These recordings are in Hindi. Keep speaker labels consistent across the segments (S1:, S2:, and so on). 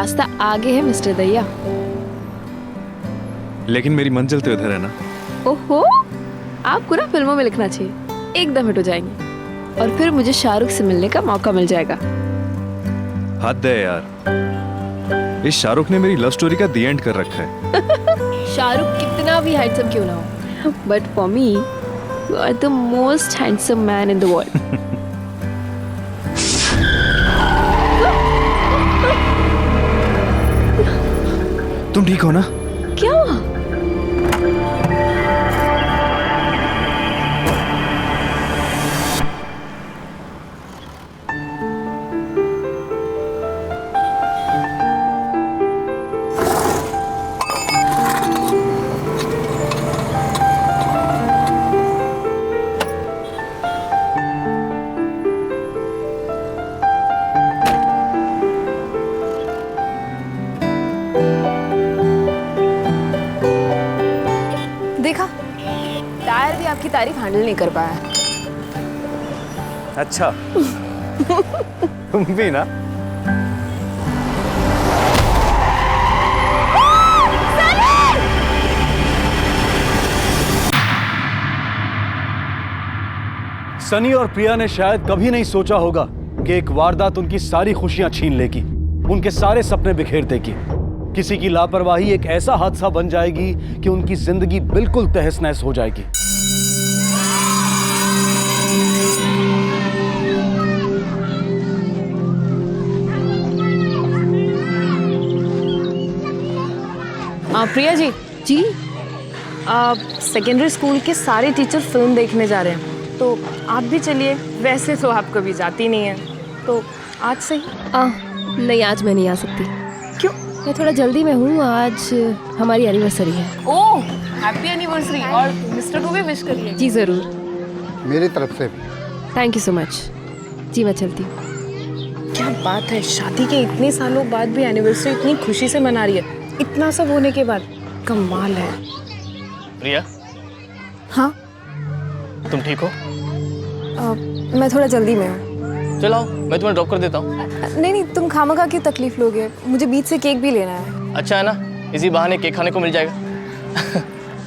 S1: रास्ता आगे है मिस्टर दैया।
S2: लेकिन मेरी मंजिल तो इधर है ना।
S1: ओहो, आपको ना फिल्मों में लिखना चाहिए, एकदम हिट हो जाएंगे और फिर मुझे शाहरुख से मिलने का मौका मिल जाएगा।
S2: हद है यार, इस शाहरुख ने मेरी लव स्टोरी का दी एंड कर रखा है।
S1: शाहरुख कितना भी हैंडसम क्यों ना हो, but for me you are the most handsome man in the world.
S2: तुम ठीक हो ना?
S1: क्या हुआ? देखा, टायर भी आपकी तारीफ हैंडल नहीं कर पाया।
S2: अच्छा। तुम भी ना।
S3: सनी और प्रिया ने शायद कभी नहीं सोचा होगा कि एक वारदात उनकी सारी खुशियां छीन लेगी, उनके सारे सपने बिखेर देगी। किसी की लापरवाही एक ऐसा हादसा बन जाएगी कि उनकी जिंदगी बिल्कुल तहस नहस हो जाएगी।
S1: प्रिया जी जी, सेकेंडरी स्कूल के सारे टीचर फिल्म देखने जा रहे हैं, तो आप भी चलिए। वैसे तो आप कभी जाती नहीं है, तो आज से ही।
S4: नहीं, आज मैं नहीं आ सकती।
S1: क्यों?
S4: मैं थोड़ा जल्दी में हूँ, आज हमारी एनिवर्सरी है।
S1: ओह, हैप्पी एनिवर्सरी, और मिस्टर को भी विश करिए।
S4: जी ज़रूर,
S5: मेरी तरफ से भी।
S4: Thank you so much. जी मैं चलती हूँ।
S1: क्या बात है, शादी के इतने सालों बाद भी एनिवर्सरी इतनी खुशी से मना रही है, इतना सब होने के बाद। कमाल है।
S6: प्रिया,
S1: हाँ,
S6: तुम ठीक हो?
S1: मैं थोड़ा जल्दी में हूँ।
S6: चलो मैं तुम्हें ड्रॉप कर देता हूँ।
S1: नहीं, तुम खामखा की तकलीफ लोगे, मुझे बीच से केक भी लेना है।
S6: अच्छा है ना, इसी बहाने केक खाने को मिल जाएगा।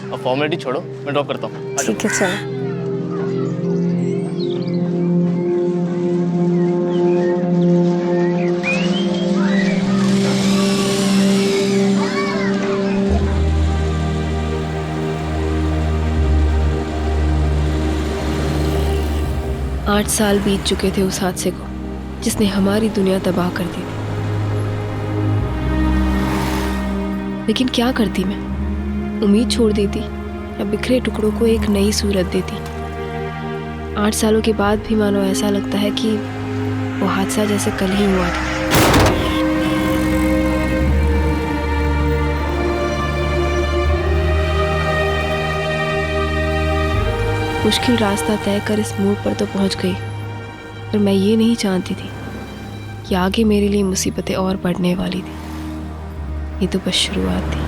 S6: अब फॉर्मेलिटी छोड़ो, मैं ड्रॉप करता हूँ।
S1: ठीक है, चलो।
S4: 8 साल बीत चुके थे उस हादसे को, जिसने हमारी दुनिया तबाह कर दी थी। लेकिन क्या करती मैं? उम्मीद छोड़ देती या बिखरे टुकड़ों को एक नई सूरत देती? 8 सालों के बाद भी मानो ऐसा लगता है कि वो हादसा जैसे कल ही हुआ था। मुश्किल रास्ता तय कर इस मोड़ पर तो पहुंच गई, पर मैं ये नहीं जानती थी कि आगे मेरे लिए मुसीबतें और बढ़ने वाली थी। ये तो बस शुरुआत थी।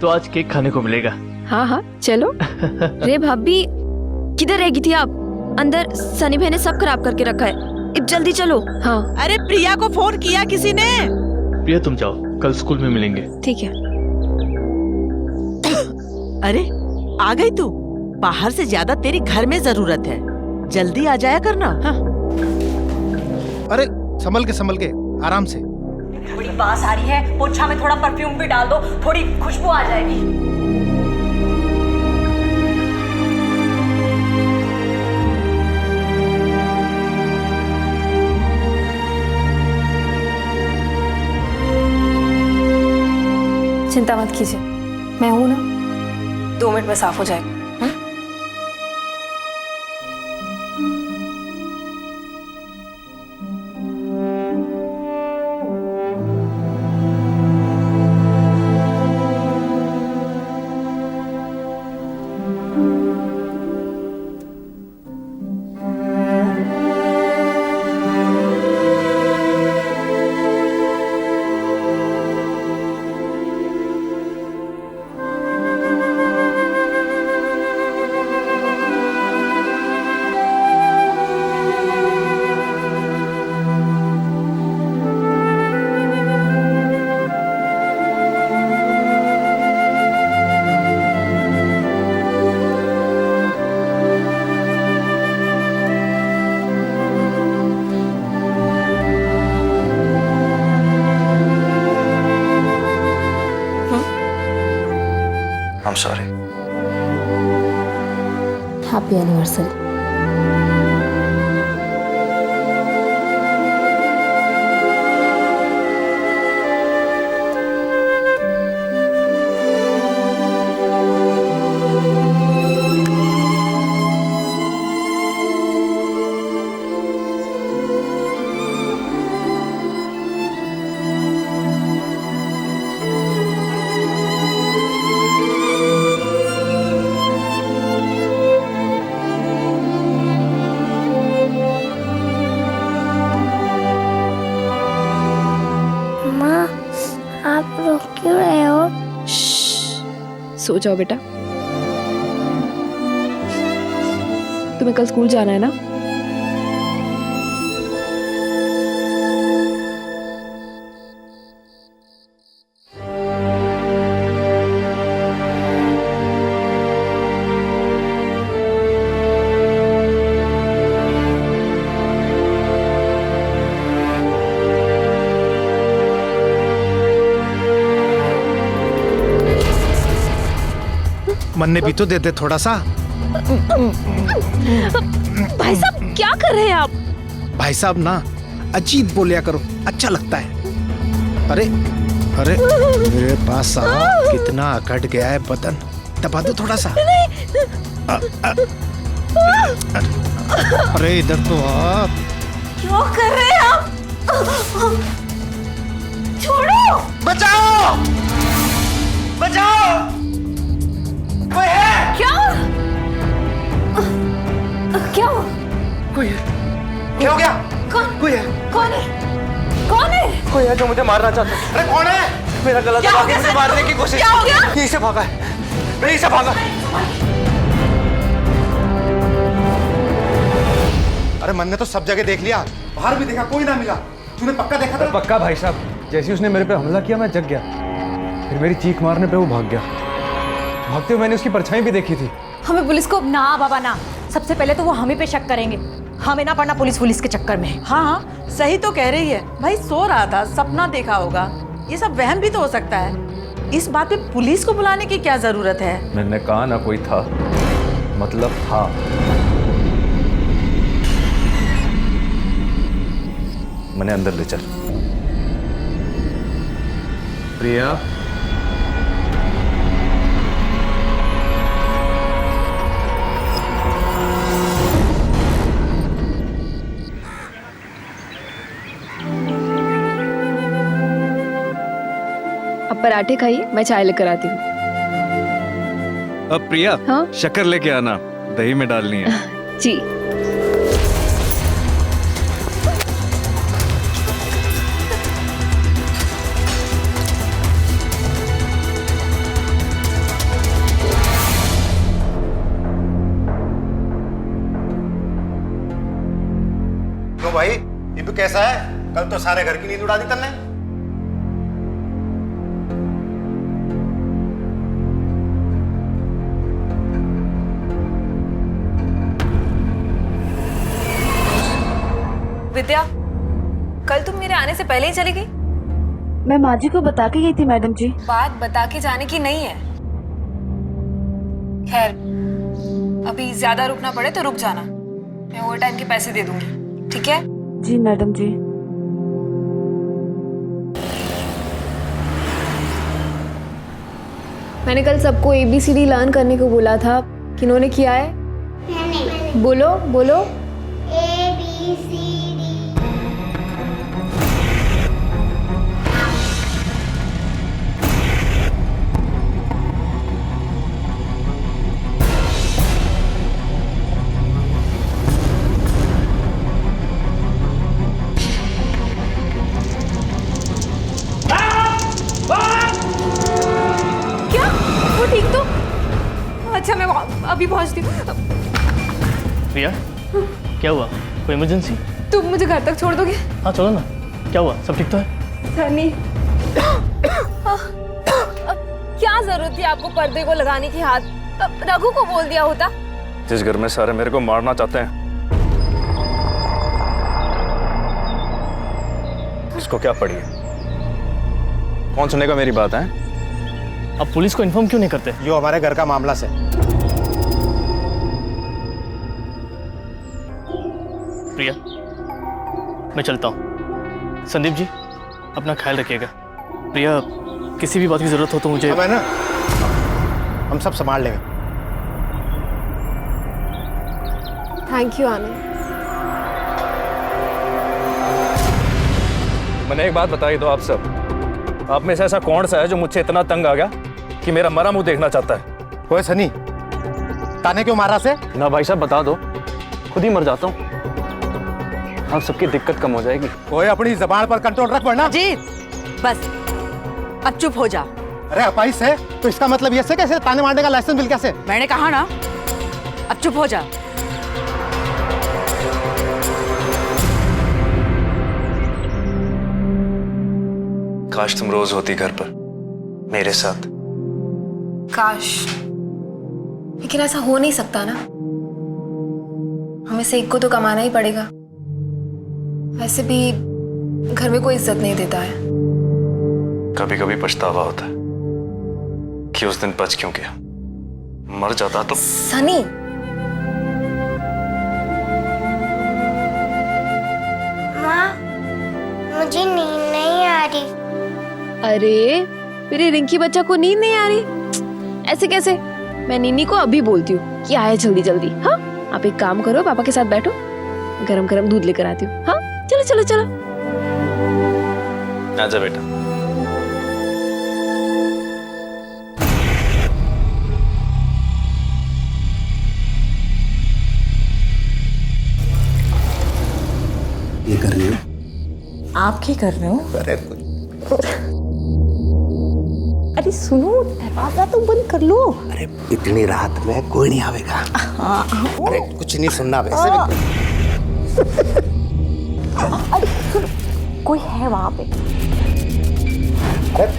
S6: तो आज केक खाने को मिलेगा।
S4: हाँ हाँ चलो।
S7: रे भाभी, किधर रहेगी थी आप? अंदर सनी भाई ने सब खराब करके रखा है, अब जल्दी चलो।
S4: हाँ
S8: अरे प्रिया को फोन किया किसी ने?
S6: प्रिया तुम जाओ, कल स्कूल में मिलेंगे।
S4: ठीक है।
S8: अरे आ गई तू? बाहर से ज्यादा तेरी घर में जरूरत है, जल्दी आ जाया करना। हाँ।
S5: अरे संभल के आराम से।
S7: थोड़ी बास आ रही है, पोछा में थोड़ा परफ्यूम भी डाल दो, थोड़ी खुशबू आ जाएगी।
S1: चिंता मत कीजिए, मैं हूं ना, 2 मिनट में साफ हो जाएगा।
S2: I'm sorry.
S4: Happy anniversary.
S9: आप रो क्यों रहे हो?
S4: सो जाओ बेटा। तुम्हें कल स्कूल जाना है ना?
S5: मन्ने भी तो दे दे थोड़ा सा।
S7: भाई साहब क्या कर रहे हैं आप?
S5: भाई साहब ना अजीब बोलिया करो, अच्छा लगता है। अरे अरे मेरे पास साहब कितना अकड़ गया है बदन, दबा दो थोड़ा सा। अरे इधर तो आप
S7: क्या कर रहे हैं आप? छोड़ो!
S3: बचाओ! बचाओ! कोई है?
S7: क्या? क्या?
S3: कोई है? क्या हो गया?
S7: कौन?
S3: कोई है?
S7: कौन है? कौन है?
S3: कोई है जो मुझे मारना चाहता है। अरे कौन है? मेरा गला दबा के मुझे मारने की कोशिश।
S7: क्या हो गया?
S3: यहीं से भागा है। मैं यहीं से भागा।
S5: अरे मन्ने तो सब जगह देख लिया, बाहर भी देखा, कोई ना मिला। तूने पक्का देखा था?
S2: पक्का भाई साहब, जैसे उसने मेरे पे हमला किया मैं जग गया, फिर मेरी चीख मारने पे वो भाग गया। भागते हुए मैंने उसकी परछाई भी देखी थी।
S10: हमें पुलिस को ना बाबा ना, सबसे पहले तो वो हमें पे शक करेंगे, हमें ना पड़ना पुलिस के चक्कर में।
S8: हाँ सही तो कह रही है भाई, सो रहा था, सपना देखा होगा, ये सब वहम भी तो हो सकता है। इस बात पे पुलिस को बुलाने की क्या जरूरत है?
S2: मैंने कहा ना कोई था, मतलब था। मैंने अंदर ले चल। प्रिया,
S4: अब पराठे खाइए, मैं चाय लेकर आती हूँ।
S2: अब प्रिया,
S4: हाँ?
S2: शक्कर लेके आना, दही में डालनी है।
S4: जी।
S5: तो भाई ये भी कैसा है? कल तो सारे घर की नींद उड़ा दी तन्ने।
S1: विद्या, कल तुम मेरे आने से पहले ही चली गई?
S10: मैं माँ जी को बता के गई थी मैडम जी।
S1: बात बता के जाने की नहीं है। खैर, अभी ज्यादा रुकना पड़े तो रुक जाना, मैं ओवर टाइम के पैसे दे दूंगी, ठीक है?
S10: जी मैडम जी।
S4: मैंने कल सबको ABCD लर्न करने को बोला था, किन्होंने किया है? बोलो बोलो।
S9: ABCD।
S1: क्या? वो ठीक तो? अच्छा, मैं अभी पहुंचती हूँ।
S6: प्रिया, क्या हुआ? कोई इमरजेंसी?
S1: तुम मुझे घर तक छोड़ दोगे?
S6: हाँ चलो ना। क्या हुआ? सब ठीक तो है?
S1: सनी, क्या जरूरत थी आपको पर्दे को लगाने की? हाथ रघु को बोल दिया होता।
S2: जिस घर में सारे मेरे को मारना चाहते हैं, उसको क्या पड़ी है? कौन सुनेगा मेरी बात है?
S6: अब पुलिस को इन्फॉर्म क्यों नहीं करते?
S5: यो हमारे घर का मामला से।
S6: प्रिया, मैं चलता हूँ। संदीप जी, अपना ख्याल रखिएगा। प्रिया, किसी भी बात की जरूरत हो तो मुझे।
S5: है ना, हम सब संभाल लेंगे।
S4: थैंक यू आनंद।
S2: मैंने एक बात बताई तो आप सब, आप में से ऐसा कौन सा है जो मुझसे इतना तंग आ गया कि मेरा मरा मुंह देखना चाहता है?
S5: ओए सनी, ताने क्यों मारा से?
S2: ना भाई साहब, बता दो, खुद ही मर जाता हूँ, आप सबकी दिक्कत कम हो जाएगी।
S5: ओए अपनी जबान पर कंट्रोल रख वरना।
S8: अजीत, बस अब चुप हो जा।
S5: अरे अपाइस है तो इसका मतलब ये से कैसे ताने मारने का लाइसेंस मिल कैसे?
S8: मैंने कहा ना, अब चुप हो जा।
S11: काश तुम रोज होती घर पर मेरे साथ।
S4: काश, लेकिन ऐसा हो नहीं सकता ना। हमें से एक को तो कमाना ही पड़ेगा। वैसे भी घर में कोई इज्जत नहीं देता है।
S11: कभी कभी पछतावा होता है कि उस दिन बच क्यों गया। मर जाता तो।
S4: सनी,
S9: माँ, मुझे नींद नहीं आ रही।
S4: अरे मेरे रिंकी बच्चा को नींद नहीं आ रही? ऐसे कैसे? मैं नीनी को अभी बोलती हूँ कि आए जल्दी जल्दी। हाँ, आप एक काम करो, पापा के साथ बैठो, गरम गरम दूध लेकर आती हूँ। हाँ, चलो चलो चलो।
S11: आजा बेटा।
S5: ये कर रही हो?
S8: आप क्या कर रहे हो?
S5: अरे कुछ।
S8: अरे सुनो, दरवाजा तो बंद कर लो।
S5: अरे इतनी रात में कोई नहीं आवेगा। अरे कुछ नहीं सुनना वैसे भी।
S10: कोई है वहां पे?
S5: अरे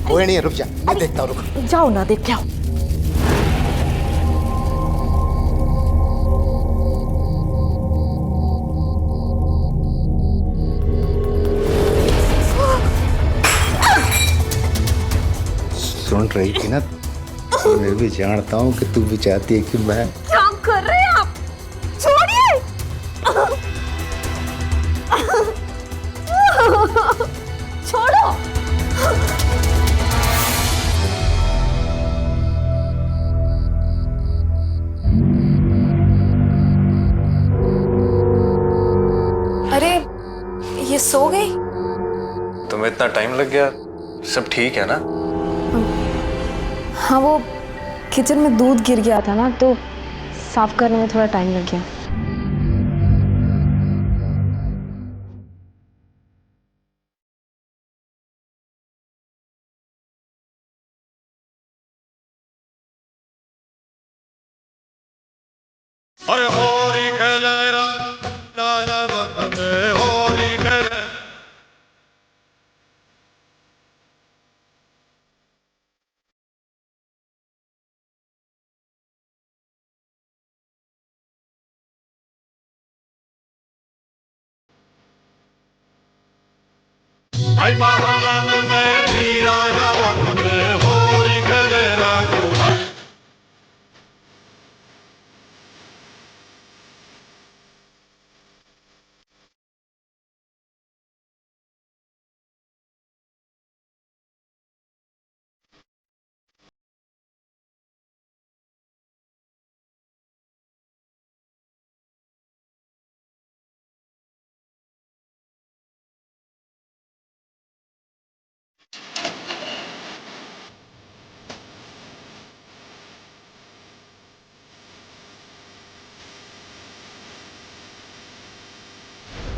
S5: कोई नहीं है, रुक जा, मैं देखता हूँ, रुक।
S10: जाओ ना, देख के आओ।
S5: सुन रही थी ना, तो मैं भी जानता हूँ कि तू भी चाहती है कि मैं।
S7: क्या कर रहे हैं आप? छोड़िए। छोड़ो।
S4: अरे ये सो गई?
S11: तुम्हें इतना टाइम लग गया? सब ठीक है ना?
S1: हाँ, वो किचन में दूध गिर गया था ना, तो साफ करने में थोड़ा टाइम लग गया।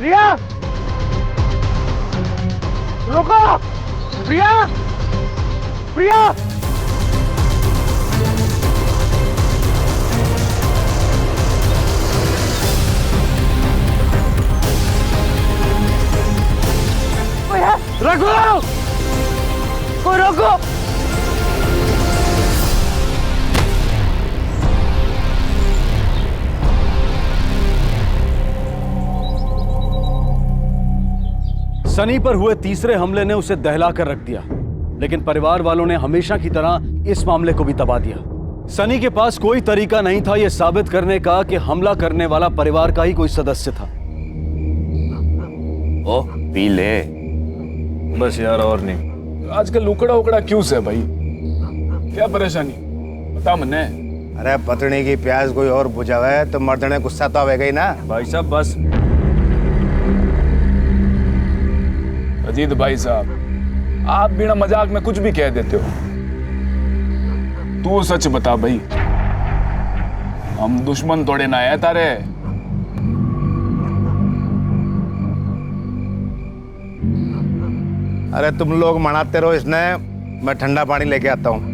S5: प्रिया, रुको। प्रिया, प्रिया।
S3: रखो, कोई रोको। सनी पर हुए तीसरे हमले ने उसे दहला कर रख दिया। लेकिन परिवार वालों ने हमेशा की तरह इस मामले को भी दबा दिया। सनी के पास कोई तरीका नहीं था यह साबित करने का कि हमला करने वाला परिवार का ही कोई सदस्य था।
S11: ओ पी ले।
S12: बस यार और नहीं। आजकल उकड़ा उकड़ा क्यों से भाई? क्या परेशानी बता मन्ने।
S5: अरे पतनी की प्याज कोई और बुझावा है तो मर्दने गुस्सा तो आवेगा ही ना।
S12: भाई साहब बस। अजीत भाई साहब, आप बिना मजाक में कुछ भी कह देते हो। तू सच बता भाई, हम दुश्मन तोड़े ना है तारे।
S5: अरे तुम लोग मनाते रहो इसने, मैं ठंडा पानी लेके आता हूँ।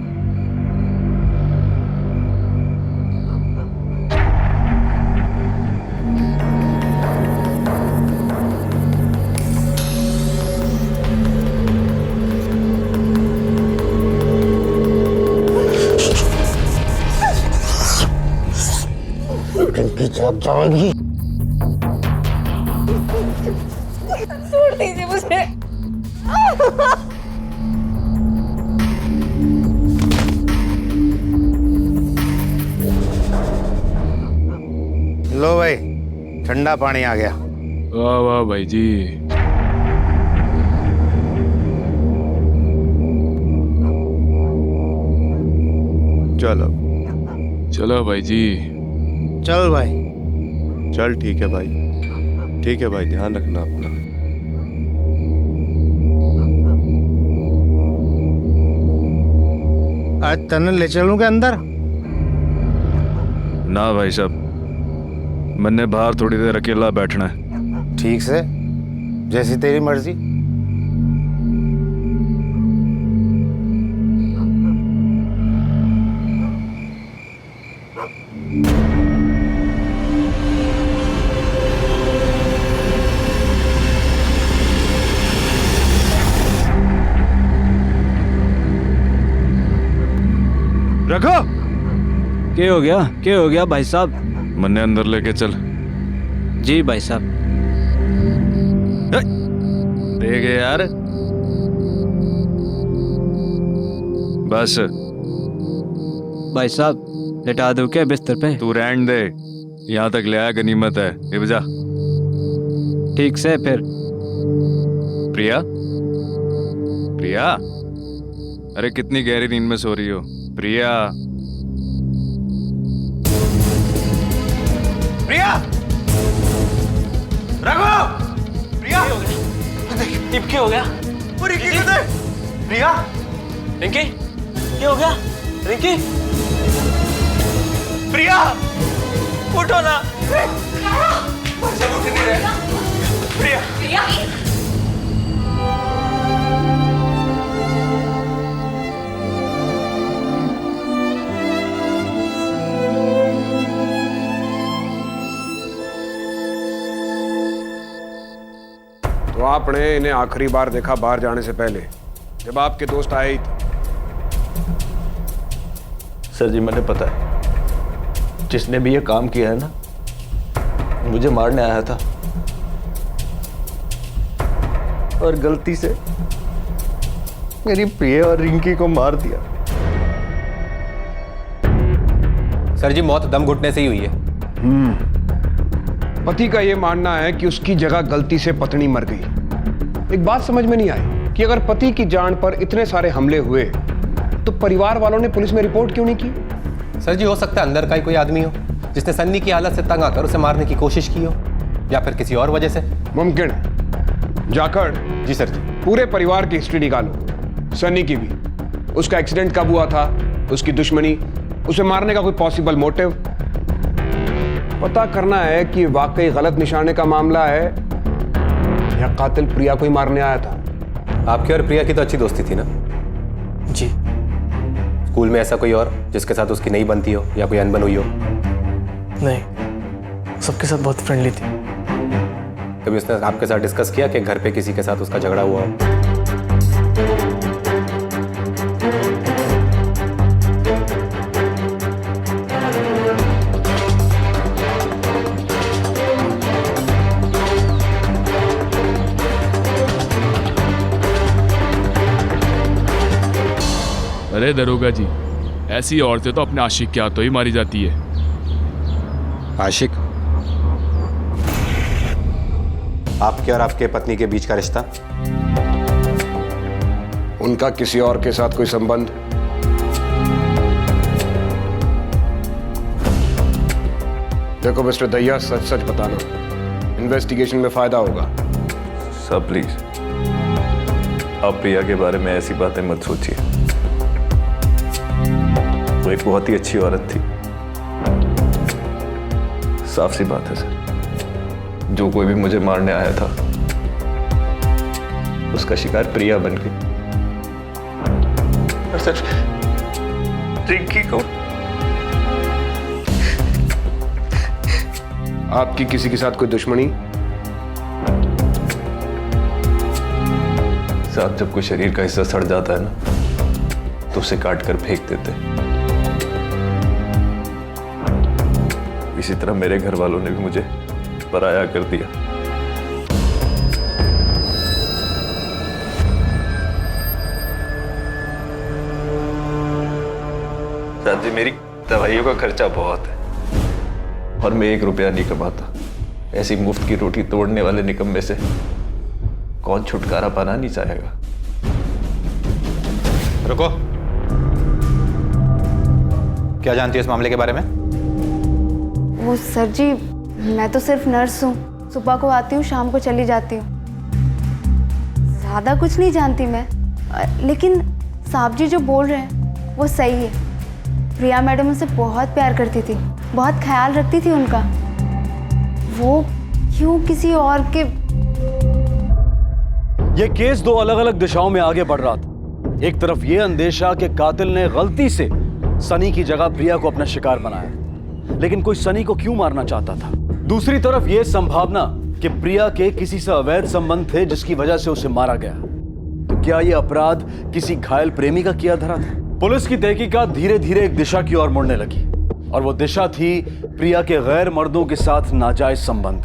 S1: छोड़ दीजिए मुझे।
S5: लो भाई, ठंडा पानी आ गया।
S12: वाह वाह भाई जी।
S11: चलो
S12: चलो भाई जी।
S5: चल भाई।
S11: चल ठीक है भाई, ठीक है भाई, ध्यान रखना अपना।
S5: आज तने ले चलूं क्या अंदर?
S12: ना भाई साहब, मैंने बाहर थोड़ी देर अकेला बैठना है।
S5: ठीक से, जैसी तेरी मर्जी।
S12: रखो।
S2: क्या हो गया भाई साहब?
S12: मन्ने अंदर लेके चल।
S2: जी भाई साहब।
S12: देख यार, बस
S2: भाई साहब लेटा दो क्या बिस्तर पे?
S12: तू रहन दे, यहाँ तक ले आया गनीमत है। ये बजा।
S2: ठीक से फिर।
S12: प्रिया, प्रिया, अरे कितनी गहरी नींद में सो रही हो प्रिया?
S5: प्रिया, रघु, प्रिया,
S6: क्या हो गया?
S5: रिंकी किधर? प्रिया,
S6: रिंकी, क्या हो गया? रिंकी,
S5: प्रिया,
S6: उठो ना।
S5: प्रिया,
S13: तो आपने इन्हें आखिरी बार देखा बाहर जाने से पहले, जब आपके दोस्त आए ही थे?
S3: सर जी मैंने पता है, जिसने भी ये काम किया है ना, मुझे मारने आया था और गलती से मेरी प्रिया और रिंकी को मार दिया।
S11: सर जी मौत दम घुटने से ही हुई है।
S13: पति का यह मानना है कि उसकी जगह गलती से पत्नी मर गई। एक बात समझ में नहीं आई कि अगर पति की जान पर इतने सारे हमले हुए तो परिवार वालों ने पुलिस में रिपोर्ट क्यों नहीं की?
S11: सर जी हो सकता है अंदर का ही कोई आदमी हो जिसने सन्नी की हालत से तंग आकर उसे मारने की कोशिश की हो, या फिर किसी और वजह से।
S13: मुमकिन है। जाखड़।
S11: जी सर जी।
S13: पूरे परिवार की हिस्ट्री निकालो, सन्नी की भी। उसका एक्सीडेंट कब हुआ था, उसकी दुश्मनी, उसे मारने का कोई पॉसिबल मोटिव पता करना है कि वाकई गलत निशाने का मामला है या कातिल प्रिया को ही मारने आया था।
S11: आपकी और प्रिया की तो अच्छी दोस्ती थी ना?
S6: जी।
S11: स्कूल में ऐसा कोई और जिसके साथ उसकी नहीं बनती हो या कोई अनबन हुई हो?
S6: नहीं, सबके साथ बहुत फ्रेंडली थी।
S11: कभी उसने आपके साथ डिस्कस किया कि घर पे किसी के साथ उसका झगड़ा हुआ हो?
S12: अरे दरोगा जी, ऐसी औरतें तो अपने आशिक के हाथों ही मारी जाती है।
S14: आशिक? आपके और आपके पत्नी के बीच का रिश्ता?
S13: उनका किसी और के साथ कोई संबंध? देखो मिस्टर दहिया, सच सच बताना, इन्वेस्टिगेशन में फायदा होगा।
S11: साहब प्लीज, आप प्रिया के बारे में ऐसी बातें मत सोचिए। वो एक बहुत ही अच्छी औरत थी। साफ सी बात है सर, जो कोई भी मुझे मारने आया था उसका शिकार प्रिया बन गई। और सर, रिंकी को
S13: आपकी किसी के साथ कोई दुश्मनी?
S11: साहब, जब कोई शरीर का हिस्सा सड़ जाता है ना, तो उसे काट कर फेंक देते। इसी तरह मेरे घर वालों ने भी मुझे पराया कर दिया। साहब जी, मेरी दवाइयों का खर्चा बहुत है और मैं 1 रुपया नहीं कमाता। ऐसी मुफ्त की रोटी तोड़ने वाले निकम्मे से कौन छुटकारा पाना नहीं चाहेगा।
S14: रुको, क्या जानती है इस मामले के बारे में?
S9: वो सर जी, मैं तो सिर्फ नर्स हूँ। सुबह को आती हूँ, शाम को चली जाती हूँ। ज़्यादा कुछ नहीं जानती मैं। लेकिन साहब जी जो बोल रहे हैं वो सही है। प्रिया मैडम उनसे बहुत प्यार करती थी, बहुत ख्याल रखती थी उनका। वो क्यों किसी और के...
S3: ये केस 2 अलग अलग दिशाओं में आगे बढ़ रहा था। एक तरफ ये अंदेशा कि कातिल ने गलती से सनी की जगह प्रिया को अपना शिकार बनाया, लेकिन कोई सनी को क्यों मारना चाहता था। दूसरी तरफ यह संभावना कि प्रिया के किसी से अवैध संबंध थे जिसकी वजह से उसे मारा गया। तो क्या यह अपराध किसी घायल प्रेमी का किया धरा था? पुलिस की तहकीकात धीरे धीरे एक दिशा की ओर मुड़ने लगी और वो दिशा थी प्रिया के गैर मर्दों के साथ नाजायज संबंध।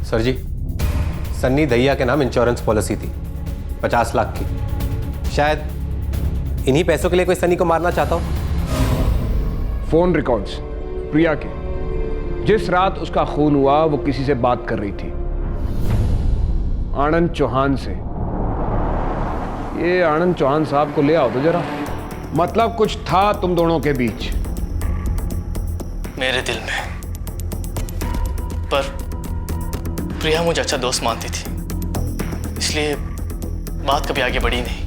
S14: सर जी, सन्नी दहिया के नाम इंश्योरेंस पॉलिसी थी 50 लाख की। शायद इन्हीं पैसों के लिए कोई सनी को मारना चाहता हो।
S13: फोन रिकॉर्ड्स प्रिया के, जिस रात उसका खून हुआ वो किसी से बात कर रही थी, आनंद चौहान से। ये आनंद चौहान साहब को ले आओ तो जरा। मतलब कुछ था तुम दोनों के बीच?
S6: मेरे दिल में, पर प्रिया मुझे अच्छा दोस्त मानती थी, इसलिए बात कभी आगे बढ़ी नहीं।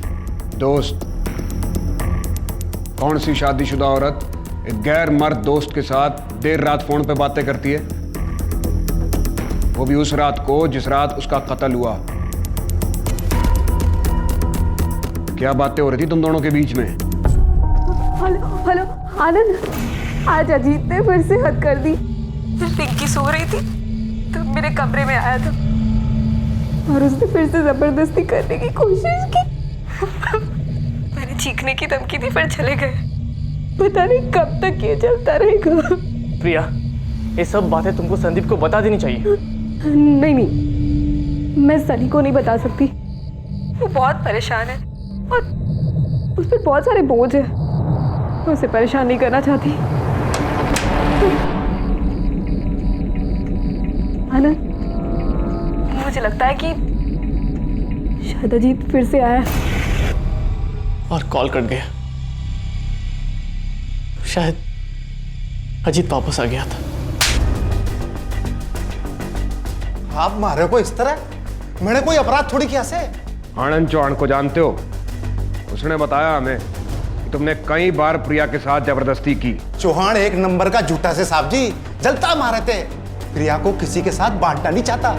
S13: दोस्त? कौन सी शादीशुदा औरत एक गैर मर्द दोस्त के साथ देर रात फोन पे बातें करती है? वो भी उस रात को जिस रात उसका कत्ल हुआ। क्या बातें हो रही थी तुम दोनों के बीच में?
S1: हेलो आनंद, आज अजीत ने फिर से हद कर दी। जब रिंकी सो रही थी तो मेरे कमरे में आया था और उसने फिर से जबरदस्ती करने की कोशिश की। मैंने चीखने की धमकी दी, फिर चले गए। पता नहीं कब तक ये चलता रहेगा।
S6: प्रिया, ये सब बातें तुमको संदीप को बता देनी चाहिए।
S1: नहीं, मैं सनी को नहीं बता सकती। वो बहुत परेशान है और उस पर बहुत सारे बोझ है। मैं उसे परेशान नहीं करना चाहती। आनंद, मुझे लगता है कि शायद अजीत फिर से आया
S6: और कॉल कट गया। शायद अजीत वापस आ गया था।
S5: आप मारे को इस तरह? मैंने कोई अपराध थोड़ी किया से।
S13: आनंद चौहान को जानते हो? उसने बताया हमें कि तुमने कई बार प्रिया के साथ जबरदस्ती की।
S5: चौहान एक नंबर का झूठा से साहब जी, जलता मारे थे। प्रिया को किसी के साथ बांटना नहीं चाहता।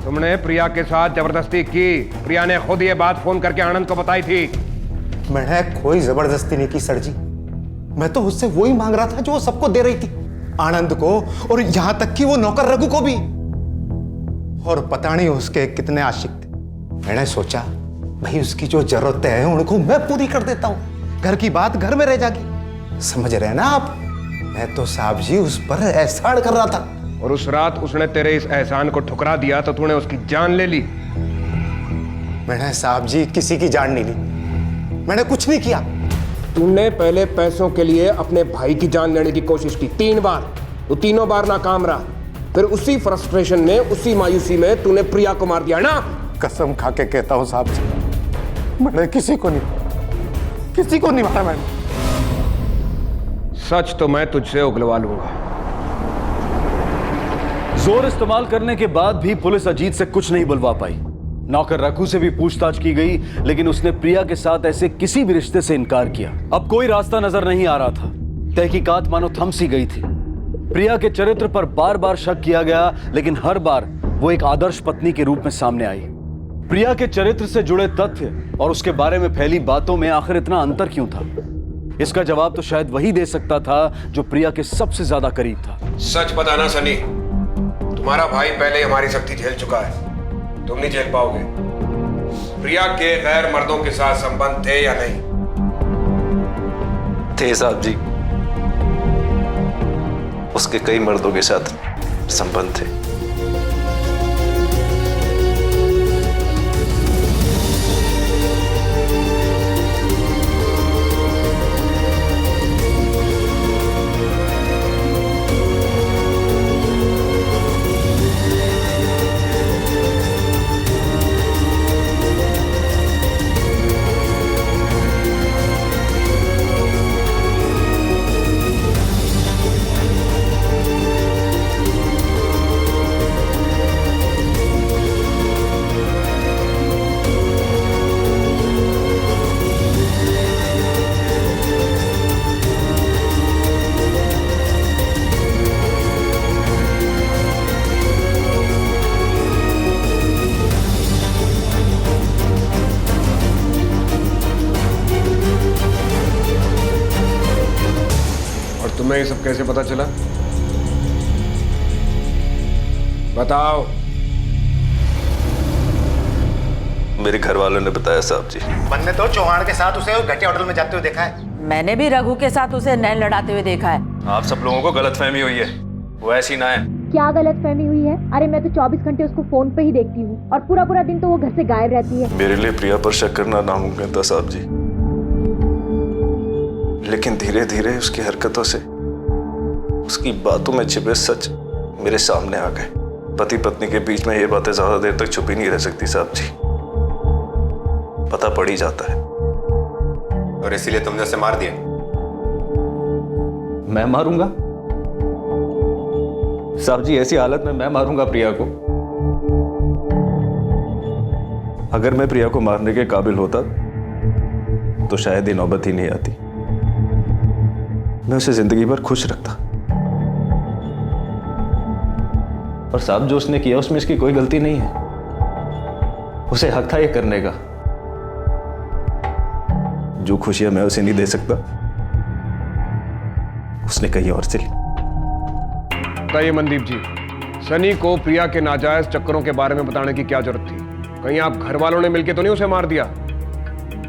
S13: तुमने प्रिया के साथ जबरदस्ती की। प्रिया ने खुद ये बात फोन करके आनंद को बताई थी।
S5: मैंने कोई जबरदस्ती नहीं की सर जी। मैं तो उससे वही मांग रहा था जो वो सबको दे रही थी, आनंद को और यहां तक कि वो नौकर रघु को भी। और पता नहीं उसके कितने आशिक थे। मैंने सोचा भाई उसकी जो जरूरतें हैं उनको मैं पूरी कर देता हूं। घर की बात घर में रह जाएगी। समझ रहे हैं ना आप? मैं तो साहब जी उस पर एहसान कर रहा था।
S13: और उस रात उसने तेरे इस एहसान को ठुकरा दिया तो तूने उसकी जान ले ली।
S5: मैंने साहब जी किसी की जान नहीं ली, मैंने कुछ नहीं किया।
S13: तूने पहले पैसों के लिए अपने भाई की जान लेने की कोशिश की 3 बार, तो तीनों बार नाकाम रहा। फिर उसी फ्रस्ट्रेशन में, उसी मायूसी में तूने प्रिया को मार दिया ना।
S5: कसम खा के कहता हूं साहब जी, मैंने किसी को नहीं मारा। मैंने
S13: सच तो मैं तुझसे उगलवा लूंगा।
S3: जोर इस्तेमाल करने के बाद भी पुलिस अजीत से कुछ नहीं बुलवा पाई। नौकर रघु से भी पूछताछ की गई, लेकिन उसने प्रिया के साथ ऐसे किसी भी रिश्ते से इनकार किया। अब कोई रास्ता नजर नहीं आ रहा था। तहकीकात मानो थम सी गई थी। प्रिया के चरित्र पर बार बार शक किया गया, लेकिन हर बार वो एक आदर्श पत्नी के रूप में सामने आई। प्रिया के चरित्र से जुड़े तथ्य और उसके बारे में फैली बातों में आखिर इतना अंतर क्यों था? इसका जवाब तो शायद वही दे सकता था जो प्रिया के सबसे ज्यादा करीब था।
S13: सच बताना सनी, तुम्हारा भाई पहले हमारी सख्ती झेल चुका है, तुम नहीं झेल पाओगे। प्रिया के गैर मर्दों के साथ संबंध थे या नहीं?
S11: थे साहब जी, उसके कई मर्दों के साथ संबंध थे।
S13: तुम्हें ये सब कैसे पता चला? बताओ।
S11: मेरे घर वालों ने बताया साहब जी।
S5: मैंने तो चौहान के साथ उसे घटिया होटल में जाते हुए देखा है।
S8: मैंने भी रघु के साथ उसे नैन लड़ाते हुए देखा है।
S11: आप सब लोगों को गलतफहमी हुई है, वो ऐसी ना है।
S10: क्या गलतफहमी हुई है? अरे मैं तो 24 घंटे उसको फोन पे ही देखती हूँ और पूरा पूरा दिन तो वो घर से गायब रहती है।
S11: मेरे लिए प्रिया पर शक करना नामुमकिन था साहब जी, लेकिन धीरे धीरे उसकी हरकतों से, उसकी बातों में छिपे सच मेरे सामने आ गए। पति पत्नी के बीच में ये बातें ज्यादा देर तक छुपी नहीं रह सकती साहब जी, पता पड़ ही जाता है।
S14: और इसीलिए तुमने उसे मार दिया?
S11: मैं मारूंगा साहब जी? ऐसी हालत में मैं मारूंगा प्रिया को? अगर मैं प्रिया को मारने के काबिल होता तो शायद ये नौबत ही नहीं आती। मैं उसे जिंदगी भर खुश रखता। और साहब जो उसने किया उसमें इसकी कोई गलती नहीं है, उसे हक था ये करने का। जो खुशियां मैं उसे नहीं दे सकता उसने कहीं और से ली।
S13: बताइए मनदीप जी, सनी को प्रिया के नाजायज चक्करों के बारे में बताने की क्या जरूरत थी? कहीं आप घर वालों ने मिलकर तो नहीं उसे मार दिया?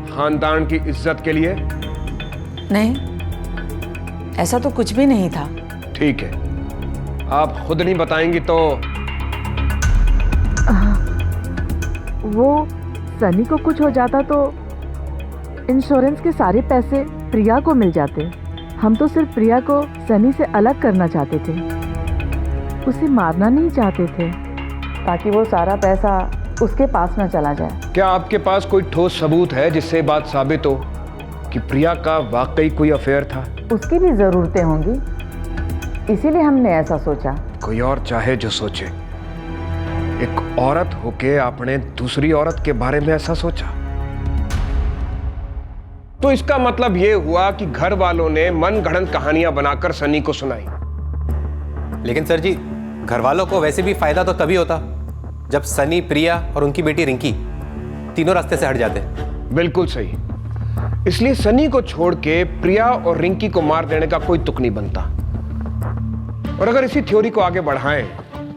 S13: खानदान की इज्जत के लिए?
S8: नहीं, ऐसा तो कुछ भी नहीं था।
S13: ठीक है, आप खुद नहीं बताएंगी तो?
S15: वो सनी को कुछ हो जाता तो इंश्योरेंस के सारे पैसे प्रिया को मिल जाते। हम तो सिर्फ प्रिया को सनी से अलग करना चाहते थे, उसे मारना नहीं चाहते थे, ताकि वो सारा पैसा उसके पास न चला जाए।
S13: क्या आपके पास कोई ठोस सबूत है जिससे बात साबित हो कि प्रिया का वाकई कोई अफेयर था?
S15: उसकी भी जरूरतें होंगी, इसीलिए हमने ऐसा सोचा।
S13: कोई और चाहे जो सोचे, एक औरत होके आपने दूसरी औरत के बारे में ऐसा सोचा? तो इसका मतलब यह हुआ कि घर वालों ने मनगढ़ंत कहानियां बनाकर सनी को सुनाई।
S14: लेकिन सर जी, घर वालों को वैसे भी फायदा तो तभी होता जब सनी, प्रिया और उनकी बेटी रिंकी तीनों रास्ते से हट जाते।
S13: बिल्कुल सही। इसलिए सनी को छोड़ के प्रिया और रिंकी को मार देने का कोई तुक नहीं बनता। और अगर इसी थ्योरी को आगे बढ़ाएं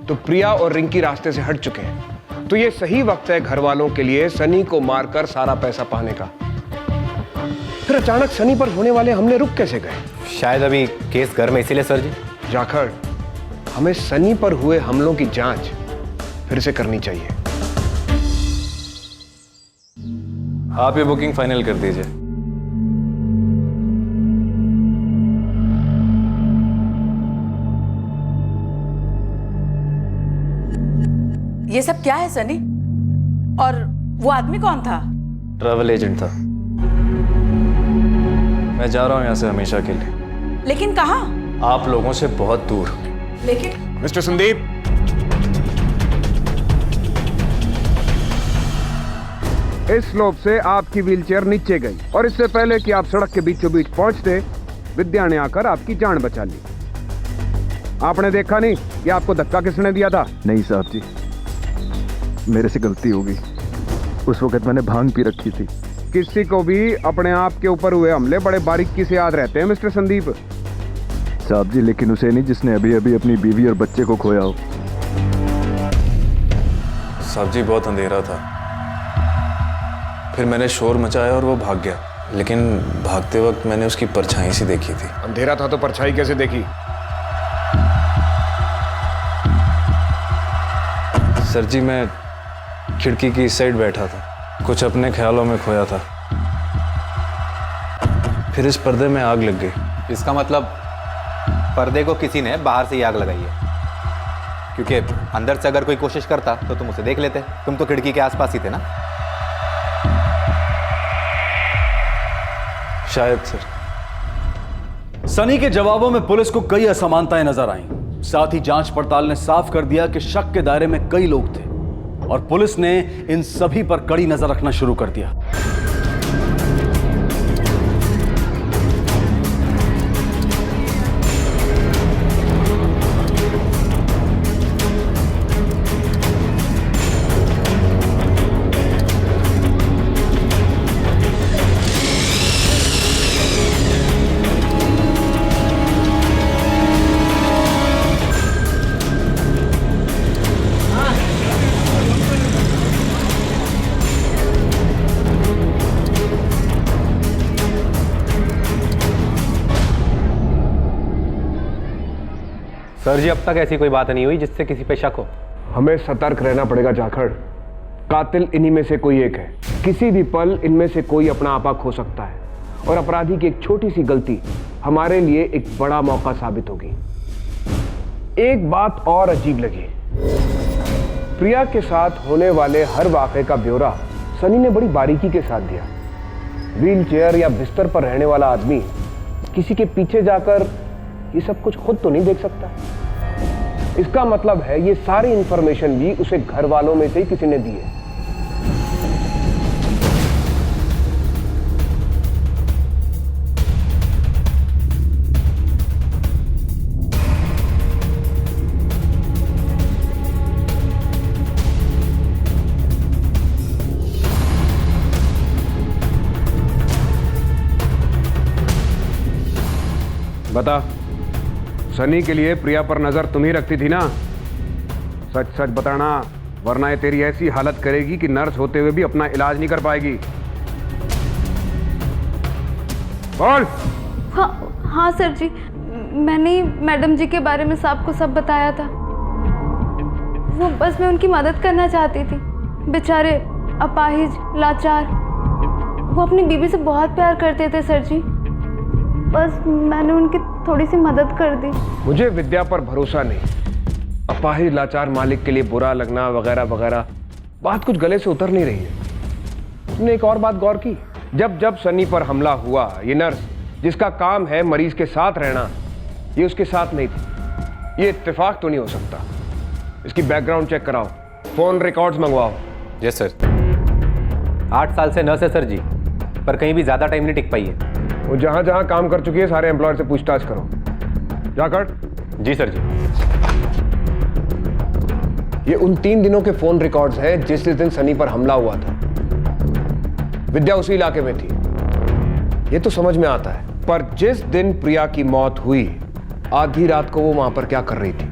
S13: तो प्रिया और रिंकी रास्ते से हट चुके हैं, तो ये सही वक्त है घर वालों के लिए सनी को मारकर सारा पैसा पाने का। फिर अचानक सनी पर होने वाले हमले रुक कैसे गए?
S14: शायद अभी केस घर में, इसीलिए सर जी।
S13: जाखड़, हमें सनी पर हुए हमलों की जांच फिर से करनी चाहिए।
S11: आप ये बुकिंग फाइनल कर दीजिए।
S8: ये सब क्या है सनी? और वो आदमी कौन था?
S11: ट्रैवल एजेंट था। मैं जा रहा हूं यहां से हमेशा के लिए।
S8: लेकिन कहाँ?
S11: आप लोगों से बहुत दूर।
S8: लेकिन
S13: मिस्टर संदीप, इस स्लोप से आपकी व्हीलचेयर नीचे गई और इससे पहले कि आप सड़क के बीचों बीच पहुंचते, विद्या ने आकर आपकी जान बचा ली। आपने देखा नहीं कि आपको धक्का किसने दिया था?
S16: नहीं साहब जी, मेरे से गलती हो गई। उस वक्त मैंने भांग पी रखी थी।
S13: किसी को भी अपने आप के ऊपर हुए हमले बड़े बारीकी से याद रहते हैं मिस्टर संदीप।
S16: साहब जी, लेकिन उसे नहीं जिसने अभी अभी अपनी बीवी और बच्चे को खोया हो।
S11: साहब जी, बहुत अंधेरा था। फिर मैंने शोर मचाया और वो भाग गया, लेकिन भागते वक्त मैंने उसकी परछाई सी देखी थी।
S13: अंधेरा था तो परछाई कैसे देखी?
S11: सर जी, मैं खिड़की की इस साइड बैठा था, कुछ अपने ख्यालों में खोया था। फिर इस पर्दे में आग लग गई।
S14: इसका मतलब पर्दे को किसी ने बाहर से ही आग लगाई है, क्योंकि अंदर से अगर कोई कोशिश करता तो तुम उसे देख लेते। तुम तो खिड़की के आसपास ही थे ना।
S11: शायद सर।
S3: सनी के जवाबों में पुलिस को कई असमानताएं नजर आईं। साथ ही जांच पड़ताल ने साफ कर दिया कि शक के दायरे में कई लोग थे और पुलिस ने इन सभी पर कड़ी नजर रखना शुरू कर दिया।
S14: सर जी, अब तक ऐसी कोई बात नहीं हुई जिससे किसी पे शक हो।
S13: हमें सतर्क रहना पड़ेगा जाखड़। कातिल इन्हीं में से कोई एक है। किसी भी पल इनमें से कोई अपना आपा खो सकता है और अपराधी की एक छोटी सी गलती हमारे लिए एक बड़ा मौका साबित होगी। एक बात और अजीब लगी, प्रिया के साथ होने वाले हर वाकये का ब्यौरा सनी ने बड़ी बारीकी के साथ दिया। व्हीलचेयर या बिस्तर पर रहने वाला आदमी किसी के पीछे जाकर ये सब कुछ खुद तो नहीं देख सकता। इसका मतलब है ये सारी इंफॉर्मेशन भी उसे घर वालों में से ही किसी ने दी है। बता, सनी के लिए प्रिया पर नजर तुम ही रखती थी ना? सच सच बताना, वरना ये तेरी ऐसी हालत करेगी कि नर्स होते हुए भी अपना इलाज नहीं कर पाएगी। बोल।
S9: हाँ सर जी, मैंने ही मैडम जी के बारे में साहब को सब बताया था। वो बस मैं उनकी मदद करना चाहती थी। बेचारे अपाहिज, लाचार, वो अपनी बीवी से बहुत प्यार करते थे सर जी। बस मैंने उनकी थोड़ी सी मदद कर दी।
S13: मुझे विद्या पर भरोसा नहीं। अपाहिज लाचार मालिक के लिए बुरा लगना वगैरह वगैरह बात कुछ गले से उतर नहीं रही है। तुमने एक और बात गौर की? जब जब सनी पर हमला हुआ, ये नर्स जिसका काम है मरीज के साथ रहना, ये उसके साथ नहीं थी। ये इत्तेफाक तो नहीं हो सकता। इसकी बैकग्राउंड चेक कराओ, फोन रिकॉर्ड्स मंगवाओ।
S14: Yes sir. 8 साल से नर्स है सर जी, पर कहीं भी ज्यादा टाइम नहीं टिक पाई है।
S13: वो जहां जहां काम कर चुकी है सारे एम्प्लॉयर से पूछताछ करो। जाकर।
S14: जी सर जी।
S13: ये उन 3 दिनों के फोन रिकॉर्ड्स हैं जिस दिन सनी पर हमला हुआ था। विद्या उसी इलाके में थी, ये तो समझ में आता है, पर जिस दिन प्रिया की मौत हुई, आधी रात को वो वहां पर क्या कर रही थी?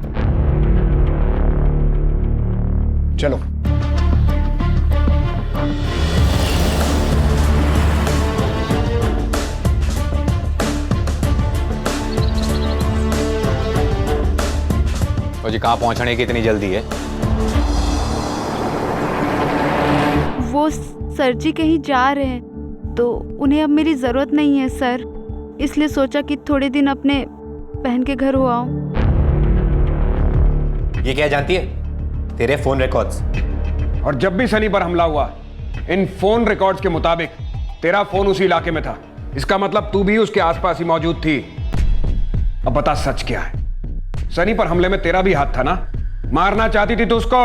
S13: चलो।
S14: तो जी कहाँ पहुंचने की इतनी जल्दी है?
S9: वो सर जी कहीं जा रहे हैं तो उन्हें अब मेरी ज़रूरत नहीं है सर, इसलिए सोचा कि थोड़े दिन अपने बहन के घर हो आऊं।
S14: ये क्या जानती है? तेरे फोन रिकॉर्ड्स।
S13: और जब भी सनी पर हमला हुआ, इन फोन रिकॉर्ड्स के मुताबिक तेरा फोन उसी इलाके में था। इसका मतलब तू भी उसके आसपास ही मौजूद थी। अब बता सच क्या है? सनी पर हमले में तेरा भी हाथ था ना? मारना चाहती थी तू उसको,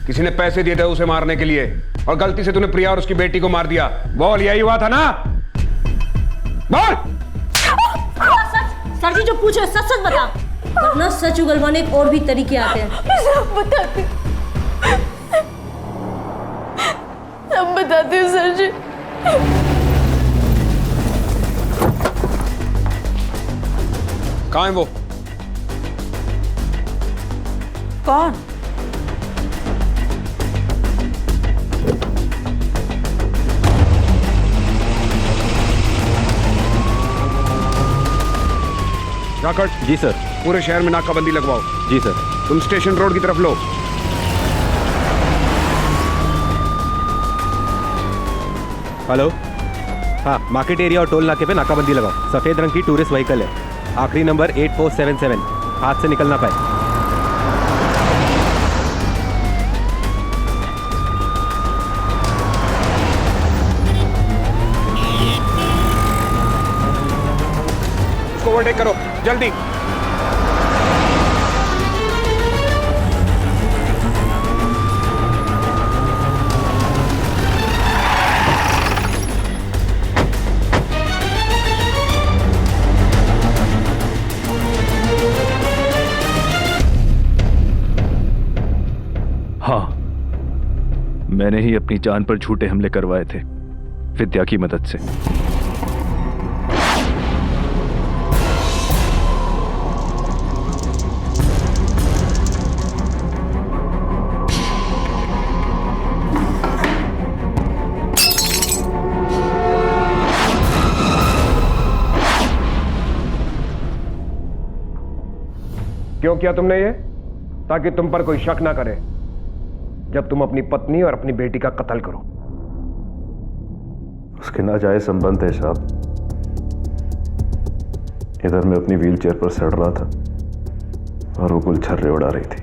S13: किसी ने पैसे दिए थे उसे मारने के लिए और गलती से तूने प्रिया और उसकी बेटी को मार दिया। बोल, यही हुआ था ना? बोल।
S10: सर जी जो पूछ रहे सच सच बता, वरना सच उगलवाने के और भी तरीके आते हैं।
S1: सब बताती हूँ सर जी।
S13: कहाँ है वो?
S8: कौन?
S13: जाकट।
S16: जी सर।
S13: पूरे शहर में नाकाबंदी लगवाओ।
S16: जी सर।
S13: तुम स्टेशन रोड की तरफ लो।
S14: हेलो, हाँ, मार्केट एरिया और टोल नाके पे नाकाबंदी लगाओ। सफेद रंग की टूरिस्ट व्हीकल है, आखिरी नंबर 8477, हाथ से निकल ना पाए।
S13: उसको ओवरटेक करो जल्दी।
S16: हाँ, मैंने ही अपनी जान पर झूठे हमले करवाए थे विद्या की मदद से।
S13: क्यों किया तुमने ये? ताकि तुम पर कोई शक ना करे जब तुम अपनी पत्नी और अपनी बेटी का कत्ल करो।
S11: उसके नाजायज संबंध है साहब। इधर मैं अपनी व्हीलचेयर पर सड़ रहा था और वो गुलछर्रे उड़ा रही थी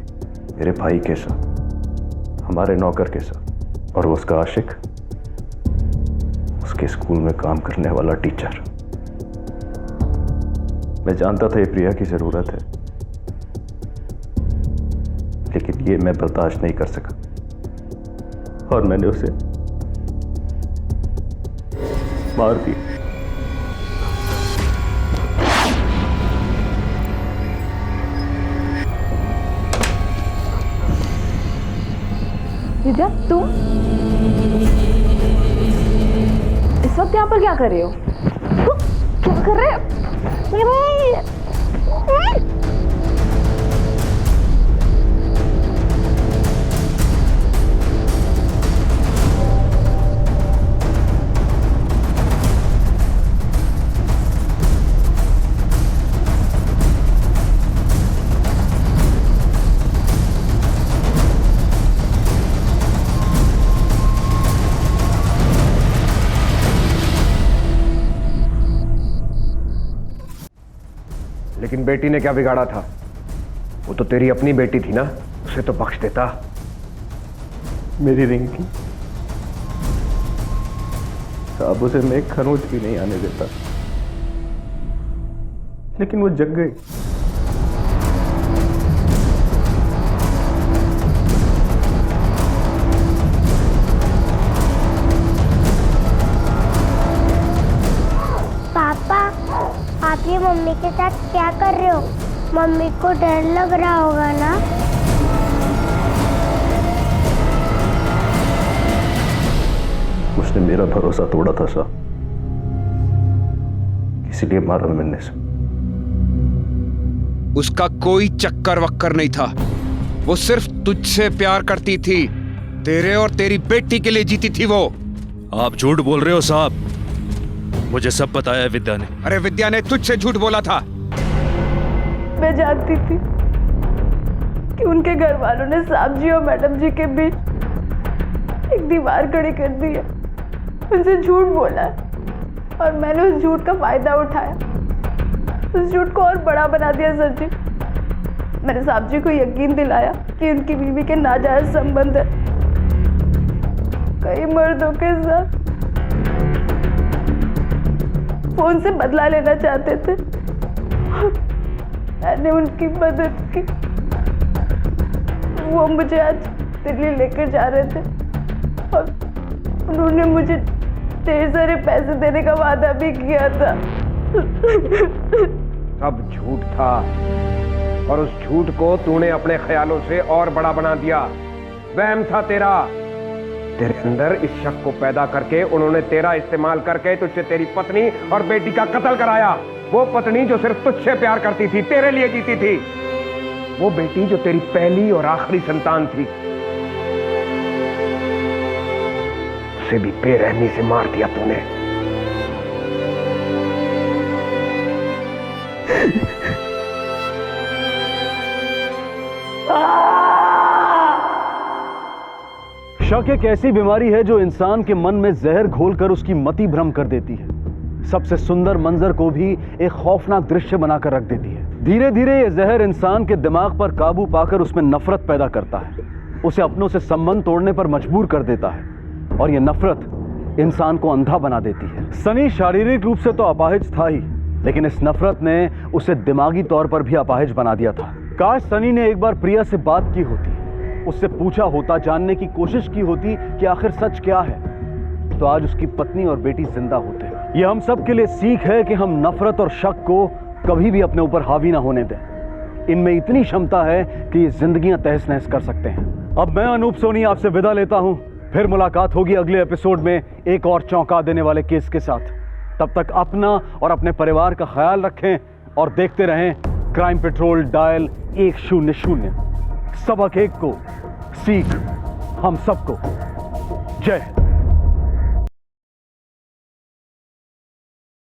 S11: मेरे भाई के साथ, हमारे नौकर के साथ, और वो उसका आशिक, उसके स्कूल में काम करने वाला टीचर। मैं जानता था ये प्रिया की जरूरत है, लेकिन ये मैं बर्दाश्त नहीं कर सका और मैंने उसे मार दिया।
S1: विद्या, तुम इस वक्त यहाँ पर क्या कर रहे हो? क्या कर रहे हो?
S13: लेकिन बेटी ने क्या बिगाड़ा था? वो तो तेरी अपनी बेटी थी ना, उसे तो बख्श देता।
S11: मेरी रिंकी साहब, उसे मैं एक खरोंच भी नहीं आने देता, लेकिन वो जग गई।
S17: पापा, आप ये मम्मी के साथ क्या कर रहे हो? मम्मी को डर लग रहा होगा ना?
S11: उसने मेरा भरोसा तोड़ा था साहब, इसीलिए मारा मैंने से।
S13: उसका कोई चक्कर वक्कर नहीं था, वो सिर्फ तुझसे प्यार करती थी, तेरे और तेरी बेटी के लिए जीती थी वो।
S3: आप झूठ बोल रहे हो साहब, मुझे सब बताया विद्या ने।
S13: अरे विद्या ने तुझसे झूठ बोला था।
S1: मैं जानती थी कि उनके घर वालों ने साहब जी और मैडम जी के बीच एक दीवार खड़ी कर दी है, उनसे झूठ बोला है और मैंने उस झूठ का फायदा उठाया, उस झूठ को और बड़ा बना दिया सर जी। मैंने साहब जी को यकीन दिलाया कि उनकी बीवी के नाजायज संबंध है कई मर्दों के साथ, वो उनसे बदला लेना चाहते थे। मैंने उनकी मदद की, वो मुझे आज दिल्ली लेकर जा रहे थे और उन्होंने मुझे ढेर सारे पैसे देने का वादा भी किया था।
S13: सब झूठ था और उस झूठ को तूने अपने ख्यालों से और बड़ा बना दिया। वहम था तेरा। तेरे अंदर इस शक को पैदा करके उन्होंने तेरा इस्तेमाल करके तुझसे तेरी पत्नी और बेटी का कत्ल कराया। वो पत्नी जो सिर्फ तुझसे प्यार करती थी, तेरे लिए जीती थी, वो बेटी जो तेरी पहली और आखिरी संतान थी, उसे भी बेरहमी से मार दिया तूने।
S3: शक एक ऐसी बीमारी है जो इंसान के मन में जहर घोलकर उसकी मति भ्रम कर देती है, सबसे सुंदर मंजर को भी एक खौफनाक दृश्य बनाकर रख देती है। धीरे धीरे यह जहर इंसान के दिमाग पर काबू पाकर उसमें नफरत पैदा करता है, उसे अपनों से संबंध तोड़ने पर मजबूर कर देता है और यह नफरत इंसान को अंधा बना देती है। सनी शारीरिक रूप से तो अपाहिज था ही, लेकिन इस नफरत ने उसे दिमागी तौर पर भी अपाहिज बना दिया था। काश सनी ने एक बार प्रिया से बात की होती, उससे पूछा होता, जानने की कोशिश की होती कि आखिर सच क्या है, तो आज उसकी पत्नी और बेटी जिंदा होते। यह हम सब के लिए सीख है कि हम नफरत और शक को कभी भी अपने ऊपर हावी ना होने दें। इनमें इतनी क्षमता है कि ये जिंदगियां तहस नहस कर सकते हैं। अब मैं अनूप सोनी आपसे विदा लेता हूं, फिर मुलाकात होगी अगले एपिसोड में एक और चौंका देने वाले केस के साथ। तब तक अपना और अपने परिवार का ख्याल रखें और देखते रहें क्राइम पेट्रोल डायल 100। सबक एक को, सीख हम सबको। जय हिंद।